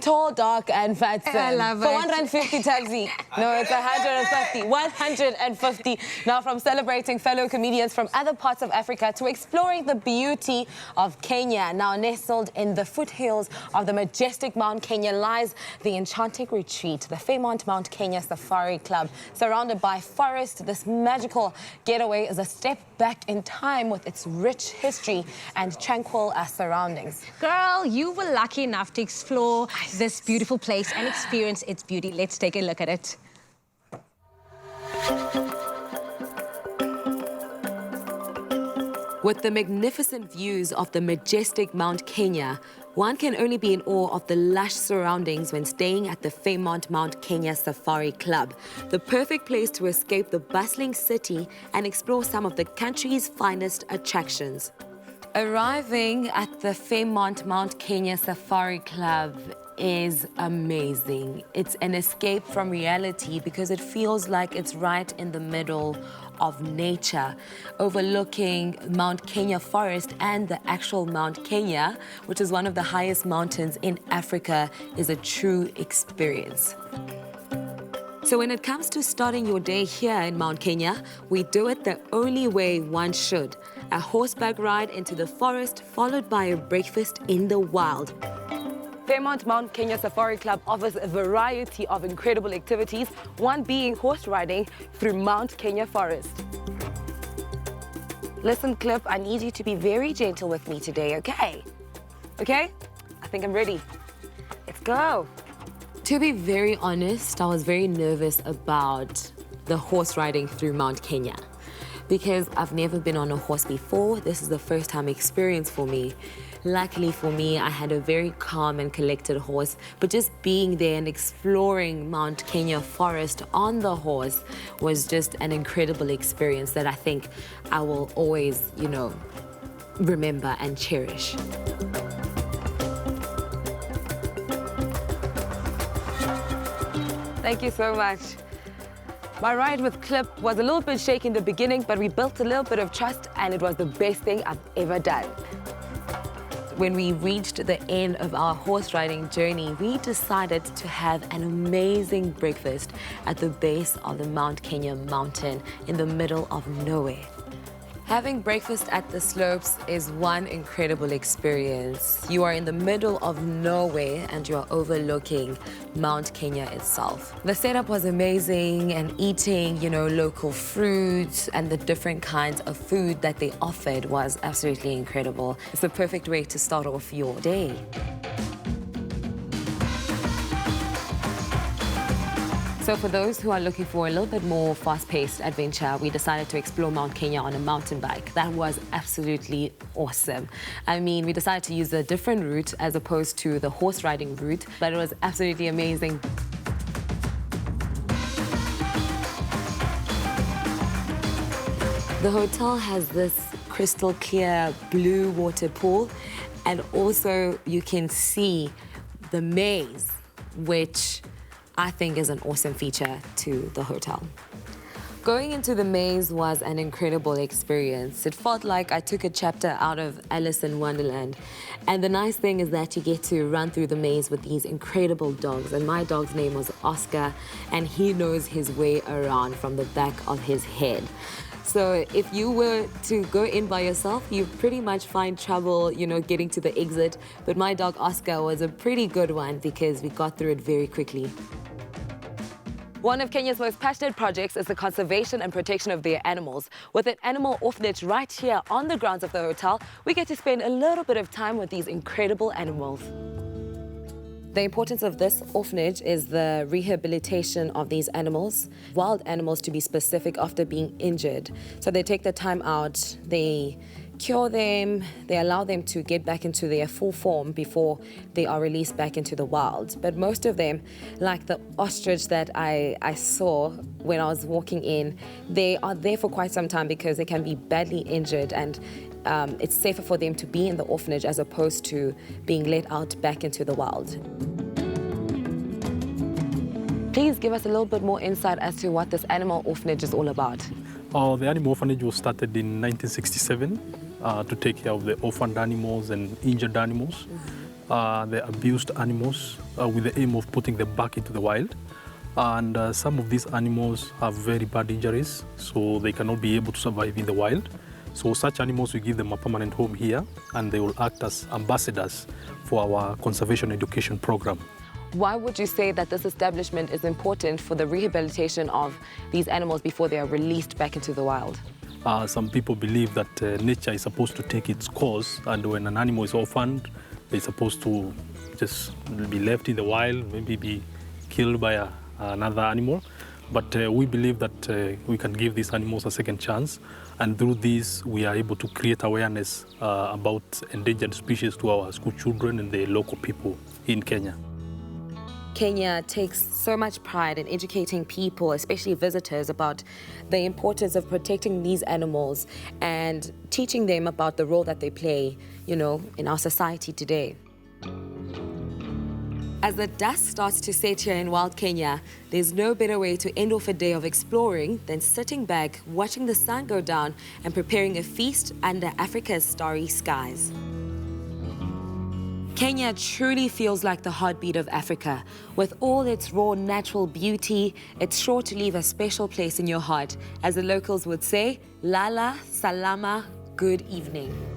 Tall, dark, and fat. I love for it. 150 tabs. No, it's 150. 150. Now, from celebrating fellow comedians from other parts of Africa to exploring the beauty of Kenya. Now, nestled in the foothills of the majestic Mount Kenya lies the enchanting retreat, the Fairmont Mount Kenya Safari Club. Surrounded by forest, this magical getaway is a step back in time with its rich history and tranquil surroundings. Girl, you were lucky enough to explore this beautiful place and experience its beauty. Let's take a look at it. With the magnificent views of the majestic Mount Kenya, one can only be in awe of the lush surroundings when staying at the Fairmont Mount Kenya Safari Club, the perfect place to escape the bustling city and explore some of the country's finest attractions. Arriving at the Fairmont Mount Kenya Safari Club is amazing. It's an escape from reality because it feels like it's right in the middle of nature, overlooking Mount Kenya forest, and the actual Mount Kenya, which is one of the highest mountains in Africa, is a true experience. So when it comes to starting your day here in Mount Kenya, we do it the only way one should. A horseback ride into the forest, followed by a breakfast in the wild. Fairmont Mount Kenya Safari Club offers a variety of incredible activities, one being horse riding through Mount Kenya forest. Listen, Clip, I need you to be very gentle with me today, okay? Okay? I think I'm ready. Let's go. To be very honest, I was very nervous about the horse riding through Mount Kenya because I've never been on a horse before. This is the first time experience for me. Luckily for me, I had a very calm and collected horse, but just being there and exploring Mount Kenya forest on the horse was just an incredible experience that I think I will always, remember and cherish. Thank you so much. My ride with Clip was a little bit shaky in the beginning, but we built a little bit of trust, and it was the best thing I've ever done. When we reached the end of our horse riding journey, we decided to have an amazing breakfast at the base of the Mount Kenya mountain in the middle of nowhere. Having breakfast at the slopes is one incredible experience. You are in the middle of nowhere and you are overlooking Mount Kenya itself. The setup was amazing, and eating, local fruits and the different kinds of food that they offered was absolutely incredible. It's the perfect way to start off your day. So for those who are looking for a little bit more fast-paced adventure, we decided to explore Mount Kenya on a mountain bike. That was absolutely awesome. I mean, we decided to use a different route as opposed to the horse riding route, but it was absolutely amazing. The hotel has this crystal clear blue water pool, and also you can see the maze, which I think is an awesome feature to the hotel. Going into the maze was an incredible experience. It felt like I took a chapter out of Alice in Wonderland. And the nice thing is that you get to run through the maze with these incredible dogs. And my dog's name was Oscar, and he knows his way around from the back of his head. So if you were to go in by yourself, you pretty much find trouble, getting to the exit. But my dog Oscar was a pretty good one because we got through it very quickly. One of Kenya's most passionate projects is the conservation and protection of their animals. With an animal orphanage right here on the grounds of the hotel, we get to spend a little bit of time with these incredible animals. The importance of this orphanage is the rehabilitation of these animals, wild animals to be specific, after being injured. So they take the time out, they cure them, they allow them to get back into their full form before they are released back into the wild. But most of them, like the ostrich that I saw when I was walking in, they are there for quite some time because they can be badly injured, and it's safer for them to be in the orphanage as opposed to being let out back into the wild. Please give us a little bit more insight as to what this animal orphanage is all about. The animal orphanage was started in 1967 to take care of the orphaned animals and injured animals. the abused animals with the aim of putting them back into the wild. And some of these animals have very bad injuries, so they cannot be able to survive in the wild. So such animals, we give them a permanent home here, and they will act as ambassadors for our conservation education program. Why would you say that this establishment is important for the rehabilitation of these animals before they are released back into the wild? Some people believe that nature is supposed to take its course, and when an animal is orphaned, they're supposed to just be left in the wild, maybe be killed by another animal. But we believe that we can give these animals a second chance, and through this we are able to create awareness about endangered species to our school children and the local people in Kenya. Kenya takes so much pride in educating people, especially visitors, about the importance of protecting these animals and teaching them about the role that they play, in our society today. As the dust starts to set here in wild Kenya, there's no better way to end off a day of exploring than sitting back, watching the sun go down and preparing a feast under Africa's starry skies. Kenya truly feels like the heartbeat of Africa. With all its raw natural beauty, it's sure to leave a special place in your heart. As the locals would say, Lala, Salama, good evening.